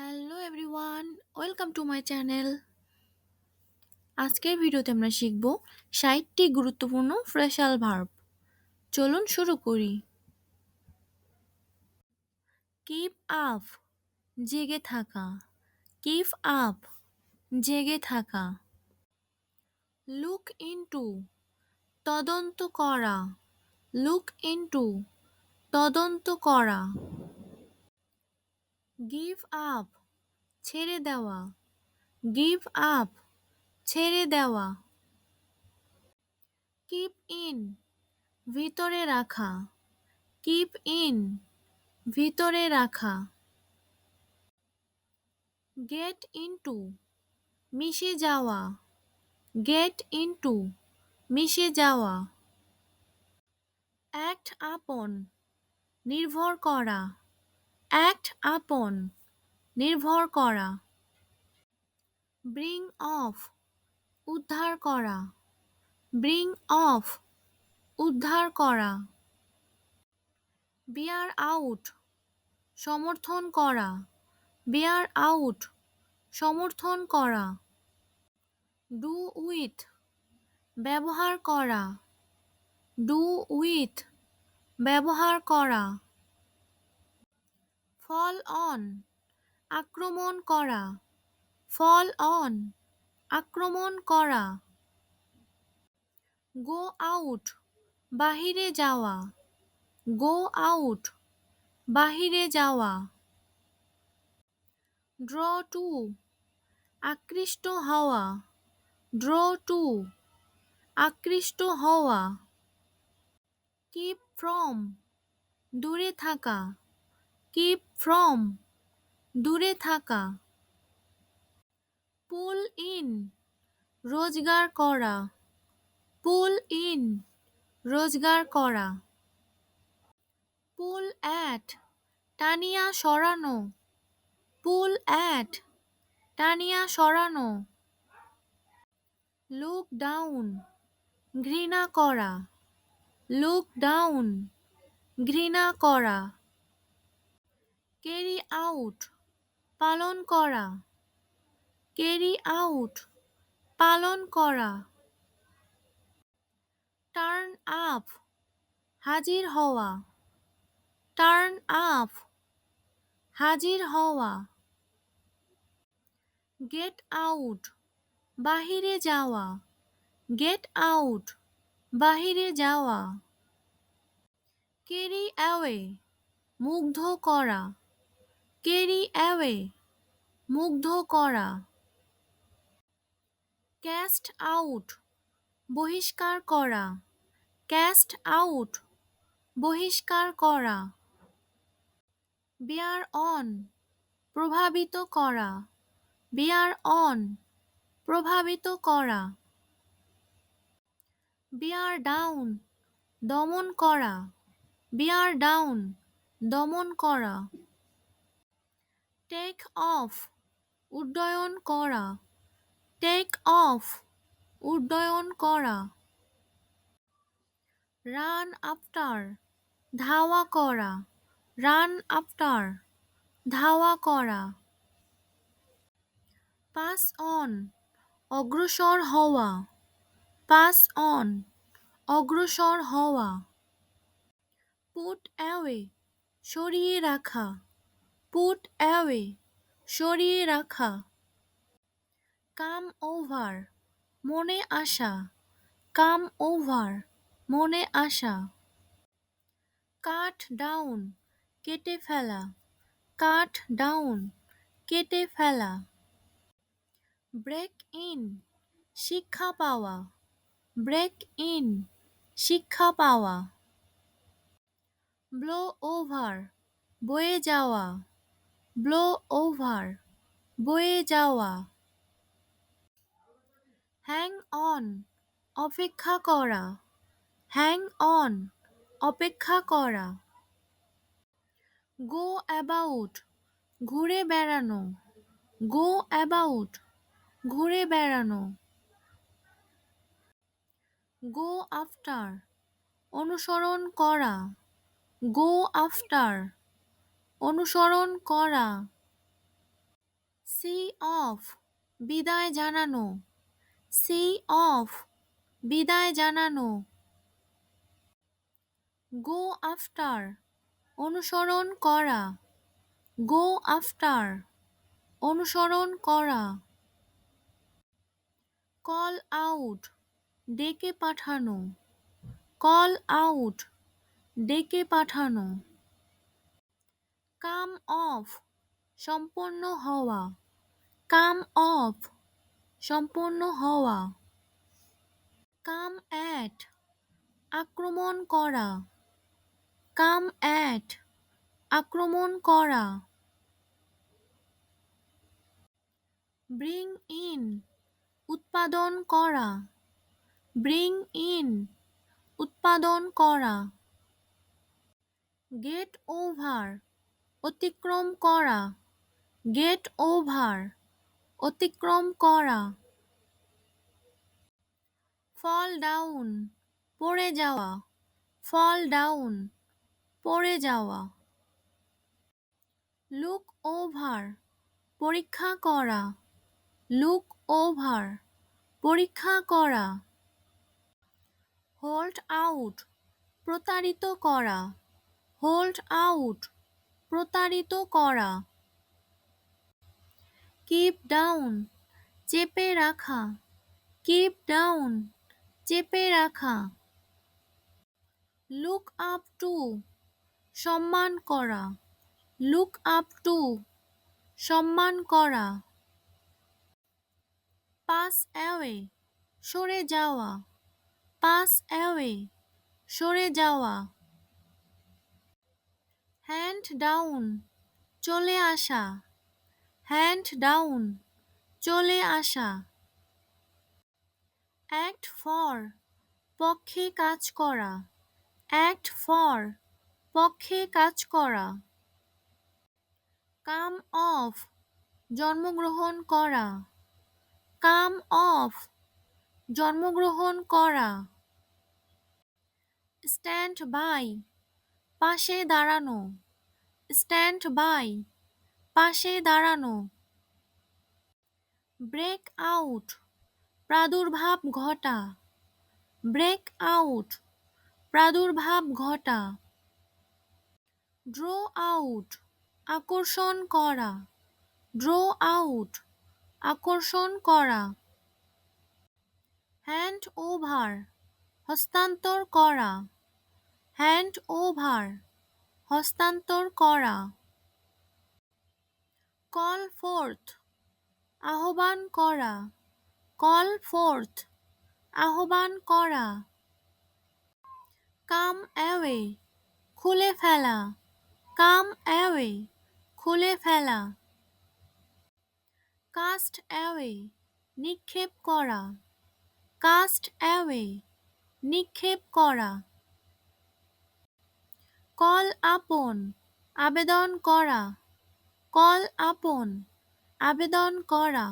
Hello everyone, welcome to my channel. আজকের ভিডিওতে আমরা শিখব ৬০টি গুরুত্বপূর্ণ ফ্রেশাল ভার্ব। চলুন শুরু করি। কিপ আপ, জেগে থাকা। কিপ আপ, জেগে থাকা। লুক ইনটু, তদন্ত করা। লুক ইনটু, তদন্ত করা। গিভ আপ, ছেড়ে দেওয়া। গিভ আপ, ছেড়ে দেওয়া। কিপ ইন, ভিতরে রাখা। কিপ ইন, ভিতরে রাখা। গেট ইনটু, মিশে যাওয়া। গেট ইনটু, মিশে যাওয়া। অ্যাক্ট আপন, নির্ভর করা। অ্যাক্ট আপন, নির্ভর করা। ব্রিং অফ, উদ্ধার করা। ব্রিং অফ, উদ্ধার করা। বিয়ার আউট, সমর্থন করা। বিয়ার আউট, সমর্থন করা। ডু উইথ, ব্যবহার করা। ডু উইথ, ব্যবহার করা। ফল অন, আক্রমণ করা। ফল অন, আক্রমণ করা। গো আউট, বাহিরে যাওয়া। গো আউট, বাহিরে যাওয়া। ড্র টু, আকৃষ্ট হওয়া। ড্র টু, আকৃষ্ট হওয়া। কিপ ফ্রম, দূরে থাকা। কিপ ফ্রম, দূরে থাকা। পুল ইন, রোজগার করা। পুল ইন, রোজগার করা। পুল অ্যাট, টানিয়া সরানো। পুল অ্যাট, টানিয়া সরানো। লুক ডাউন, ঘৃণা করা। লুক ডাউন, ঘৃণা করা। ক্যারি আউট, পালন করা। ক্যারি আউট, পালন করা। টার্ন আপ, হাজির হওয়া। টার্ন আপ, হাজির হওয়া। গেট আউট, বাহিরে যাওয়া। গেট আউট, বাহিরে যাওয়া। ক্যারি অ্যাওয়ে, মুগ্ধ করা। ক্যারি অ্যাওয়ে, মুগ্ধ করা। ক্যাস্ট আউট, বহিষ্কার করা। ক্যাস্ট আউট, বহিষ্কার করা। বিয়ার অন, প্রভাবিত করা। বিয়ার অন, প্রভাবিত করা। বিয়ার ডাউন, দমন করা। বিয়ার ডাউন, দমন করা। টেক অফ, উড্ডয়ন করা। টেক অফ, উড্ডয়ন করা। রান আফটার, ধাওয়া করা। রান আফটার, ধাওয়া করা। পাস অন, অগ্রসর হওয়া। পাস অন, অগ্রসর হওয়া। পুট অ্যাওয়ে, সরিয়ে রাখা। পুট অ্যাওয়ে, সরিয়ে রাখা। কাম ওভার, মনে আসা। কাম ওভার, মনে আসা। কাট ডাউন, কেটে ফেলা। কাট ডাউন, কেটে ফেলা। ব্রেক ইন, শিক্ষা পাওয়া। ব্রেক ইন, শিক্ষা পাওয়া। ব্লো ওভার, বয়ে যাওয়া। ব্লো ওভার, বয়ে যাওয়া। হ্যাং অন, অপেক্ষা করা। হ্যাং অন, অপেক্ষা করা। গো অ্যাবাউট, ঘুরে বেড়ানো। গো অ্যাবাউট, ঘুরে বেড়ানো। গো আফটার, অনুসরণ করা। গো আফটার, অনুসরণ করা। সি অফ বিদায় জানানো, সি অফ বিদায় জানানো। গো আফটার অনুসরণ করা, গো আফটার অনুসরণ করা। কল আউট ডেকে পাঠানো, কল আউট ডেকে পাঠানো। কাম অফ সম্পন্ন হওয়া, কাম অফ সম্পন্ন হওয়া। কাম অ্যাট আক্রমণ করা, কাম অ্যাট আক্রমণ করা। ব্রিং ইন উৎপাদন করা, ব্রিং ইন উৎপাদন করা। গেট ওভার অতিক্রম করা, গেট ওভার অতিক্রম করা। ফল ডাউন পড়ে যাওয়া, ফল ডাউন পড়ে যাওয়া। লুক ওভার পরীক্ষা করা, লুক ওভার পরীক্ষা করা। হোল্ড আউট প্রতারিত করা, হোল্ড আউট প্রতারিত করা। কিপ ডাউন চেপে রাখা, কিপ ডাউন চেপে রাখা। লুক আপ টু সম্মান করা, লুক আপ টু সম্মান করা। পাস অ্যাওয়ে সরে যাওয়া, পাস অ্যাওয়ে সরে যাওয়া। হ্যান্ড ডাউন চলে আসা, হ্যান্ড ডাউন চলে আসা। অ্যাক্ট ফর পক্ষে কাজ করা, অ্যাক্ট ফর পক্ষে কাজ করা। কাম অফ জন্মগ্রহণ করা, কাম অফ জন্মগ্রহণ করা। স্ট্যান্ড বাই পাশে দাঁড়ানো, স্ট্যান্ড বাই পাশে দাঁড়ানো। ব্রেক আউট প্রাদুর্ভাব ঘটা, ব্রেক আউট প্রাদুর্ভাব ঘটা। ড্র আউট আকর্ষণ করা, ড্র আউট আকর্ষণ করা। হ্যান্ড ওভার হস্তান্তর করা, হ্যান্ড ওভার হস্তান্তর করা। কল ফোর্থ আহ্বান করা, কল ফোর্থ আহ্বান করা। কাম অ্যাওয়ে খুলে ফেলা, কাম অ্যাওয়ে খুলে ফেলা। কাস্ট অ্যাওয়ে নিক্ষেপ করা, কাস্ট অ্যাওয়ে নিক্ষেপ করা। কল আপন আবেদন করা, কল আপন আবেদন করা।